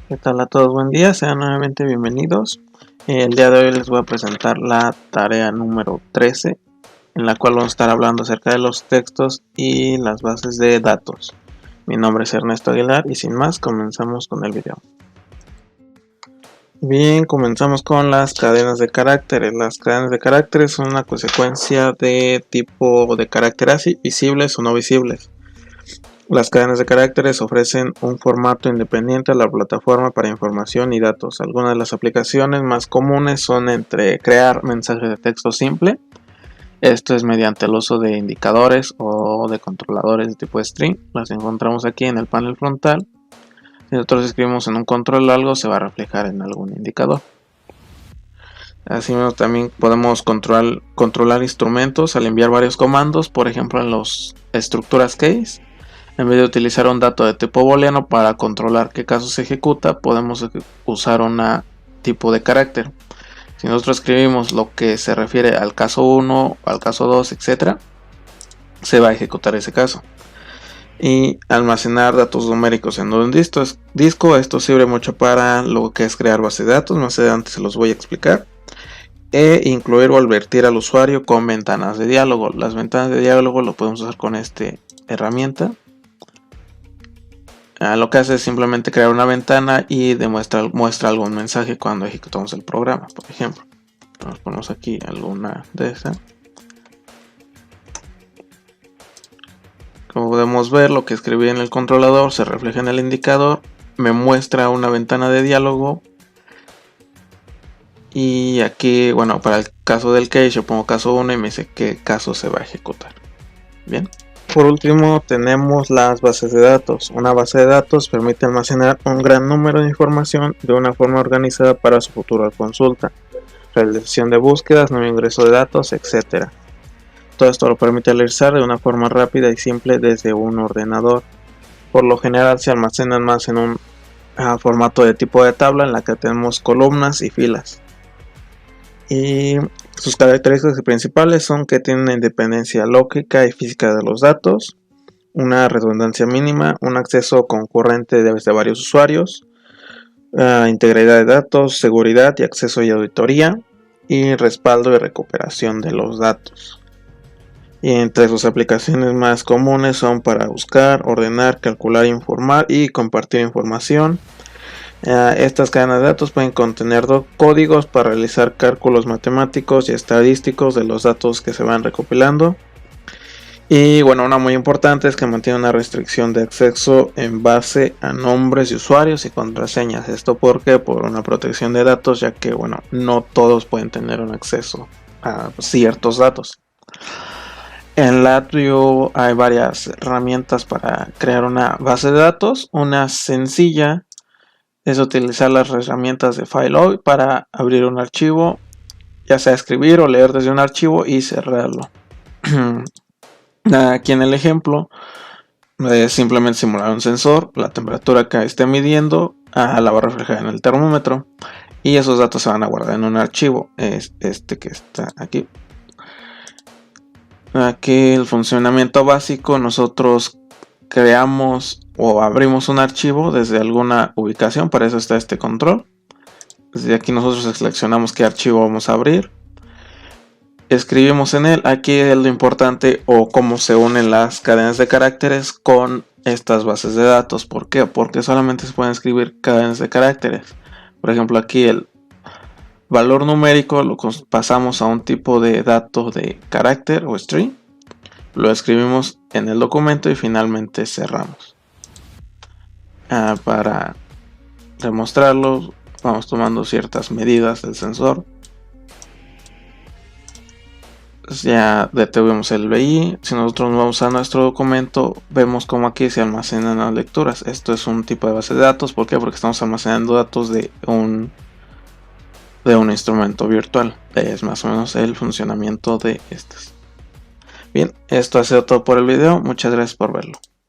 ¿Qué tal a todos? Buen día, sean nuevamente bienvenidos. El día de hoy les voy a presentar la tarea número 13, en la cual vamos a estar hablando acerca de los textos y las bases de datos. Mi nombre es Ernesto Aguilar y sin más comenzamos con el video. Bien, comenzamos con las cadenas de caracteres. Las cadenas de caracteres son una consecuencia de tipo de caracteres visibles o no visibles. Las cadenas de caracteres ofrecen un formato independiente a la plataforma para información y datos. Algunas de las aplicaciones más comunes son entre crear mensajes de texto simple. Esto es mediante el uso de indicadores o de controladores de tipo string. Las encontramos aquí en el panel frontal. Si nosotros escribimos en un control algo, se va a reflejar en algún indicador. Asimismo, también podemos controlar instrumentos al enviar varios comandos, por ejemplo en las estructuras case. En vez de utilizar un dato de tipo booleano para controlar qué caso se ejecuta, podemos usar un tipo de carácter. Si nosotros escribimos lo que se refiere al caso 1, al caso 2, etc., se va a ejecutar ese caso. Y almacenar datos numéricos en un disco, esto sirve mucho para lo que es crear bases de datos, más adelante se los voy a explicar. E incluir o advertir al usuario con ventanas de diálogo. Las ventanas de diálogo lo podemos usar con esta herramienta. Lo que hace es simplemente crear una ventana y muestra algún mensaje cuando ejecutamos el programa, por ejemplo. Nos ponemos aquí alguna de esas. Como podemos ver, lo que escribí en el controlador se refleja en el indicador, me muestra una ventana de diálogo. Y aquí, bueno, para el caso del case yo pongo caso 1 y me dice qué caso se va a ejecutar. Bien. Por último tenemos las bases de datos. Una base de datos permite almacenar un gran número de información de una forma organizada para su futura consulta, realización de búsquedas, nuevo ingreso de datos, etc. Todo esto lo permite realizar de una forma rápida y simple desde un ordenador. Por lo general se almacenan más en un formato de tipo de tabla en la que tenemos columnas y filas. Y sus características principales son que tienen una independencia lógica y física de los datos, una redundancia mínima, un acceso concurrente desde varios usuarios, integridad de datos, seguridad y acceso y auditoría, y respaldo y recuperación de los datos. Y entre sus aplicaciones más comunes son para buscar, ordenar, calcular, informar y compartir información. Estas cadenas de datos pueden contener códigos para realizar cálculos matemáticos y estadísticos de los datos que se van recopilando. Y bueno, una muy importante es que mantiene una restricción de acceso en base a nombres de usuarios y contraseñas. Esto porque por una protección de datos, ya que bueno, no todos pueden tener un acceso a ciertos datos. En LabVIEW hay varias herramientas para crear una base de datos. Una sencilla es utilizar las herramientas de FileOi para abrir un archivo, ya sea escribir o leer desde un archivo y cerrarlo. Aquí en el ejemplo es simplemente simular un sensor, la temperatura que esté midiendo la va a reflejar en el termómetro y esos datos se van a guardar en un archivo, es este que está aquí. Aquí el funcionamiento básico, nosotros creamos o abrimos un archivo desde alguna ubicación, para eso está este control. Desde aquí nosotros seleccionamos qué archivo vamos a abrir, escribimos en él. Aquí es lo importante o cómo se unen las cadenas de caracteres con estas bases de datos. ¿Por qué? Porque solamente se pueden escribir cadenas de caracteres. Por ejemplo, aquí el valor numérico lo pasamos a un tipo de dato de carácter o string, lo escribimos en el documento y finalmente cerramos. Para demostrarlo, vamos tomando ciertas medidas del sensor. Ya detuvimos el BI. Si nosotros vamos a nuestro documento, vemos como aquí se almacenan las lecturas. Esto es un tipo de base de datos. ¿Por qué? Porque estamos almacenando datos de un instrumento virtual. Es más o menos el funcionamiento de estas. Bien, esto ha sido todo por el video. Muchas gracias por verlo.